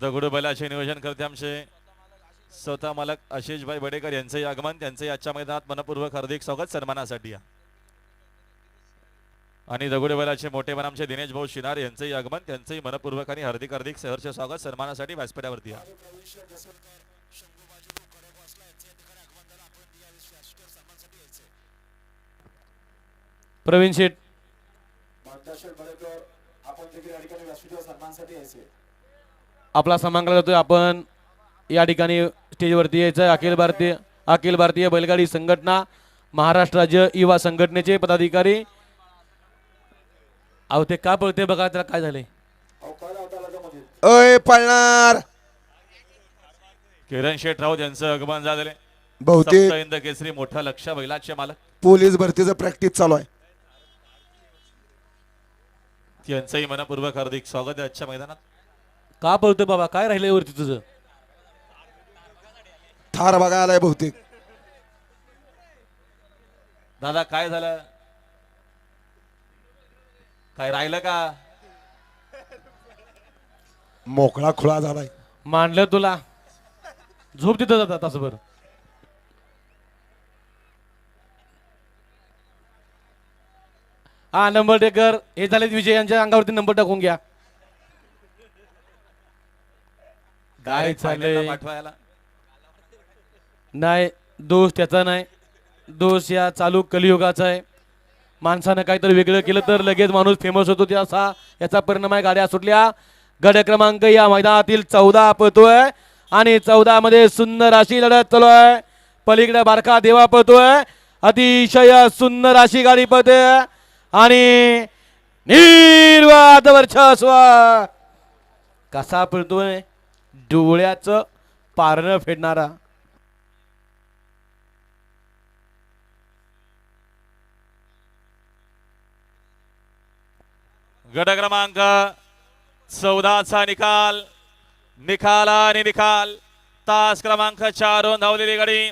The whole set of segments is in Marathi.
दगडू बैलाचे नियोजन करते आमचे स्वतः मालक आशिषभाई बडेकर यांचे आगमन, त्यांचे आजच्या मैदानात मनपूर्वक हार्दिक स्वागत सन्मानासाठी आणि दगडू बैलाचे मोठे मन आमचे दिनेश भाऊ शिनार यांचे आगमन, त्यांचे मनपूर्वक आणि हार्दिक हार्दिक सहर्ष स्वागत सन्मानासाठी व्यासपीठावरती प्रवीण शेठ आपला सन्मान केला जातोय। आपण या ठिकाणी स्टेजवरती यायचं अखिल भारतीय बैलगाडी संघटना महाराष्ट्र राज्य युवा संघटनेचे पदाधिकारी। अहो ते का पळते बघा, त्याला काय झाले? अय पळणार किरण शेठ राऊत यांचं आगमन झालेले बहुतेक सप्त इंद केसरी मोठा लक्ष बैलाचे मालक पोलीस भरतीचं प्रॅक्टिस चालू आहे। यांचंही मनपूर्वक हार्दिक स्वागत आहे आजच्या मैदानात। का पळतोय बाबा, काय राहिलंय वरती तुझं? थार बघायला आलाय बहुतेक। दादा काय झालं, काय राहिलं का? मोकळा खुळा झालाय। मांडलं तुला, झोप तिथं जातात तासभर। हा नंबर टेकर हे झाले विजय, यांच्या अंगावरती नंबर टाकून घ्या। काय चाललंय? पाठवायला नाही दोष त्याचा नाही, दोष या चालू कलियुगाचा आहे। माणसानं काहीतरी वेगळं केलं तर लगेच माणूस फेमस होतो, असा याचा परिणाम आहे। गाड्या सुटल्या, गड क्रमांक या मैदानातील 14 पळतोय आणि 14 मध्ये सुंदर अशी लढत चालू आहे। पलीकडे बारका देवा पळतोय, अतिशय सुंदर अशी गाडी पळते आणि निर्वाद वर्चस्व कसा पळतोय, डोळ्याचं पारणं फेडणारा। गट क्रमांक 14चा निकाल आणि निकाल तास क्रमांक 4 धावलेली गाडी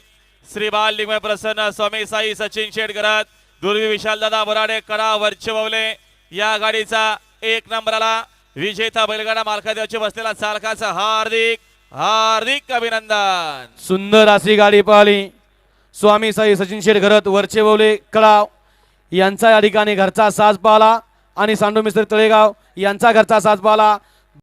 श्री बाल लिंगमय प्रसन्न स्वामी साई सचिन शेटकरत दुर्वी विशाल दादा बोराडे कडा वर्चवले या गाडीचा 1 नंबरला विजेता बैलगाडा मालकादेवची बसलेला चालकाचा हार्दिक हार्दिक अभिनंदन। सुंदर अशी गाडी पळाली। स्वामी साई सचिन शेटकरत वर्चवले कळाव यांचा या ठिकाणी घरचा साज पाहला आणि सांडू मिस्त्री तळेगाव यांचा घरचा साज पाहला।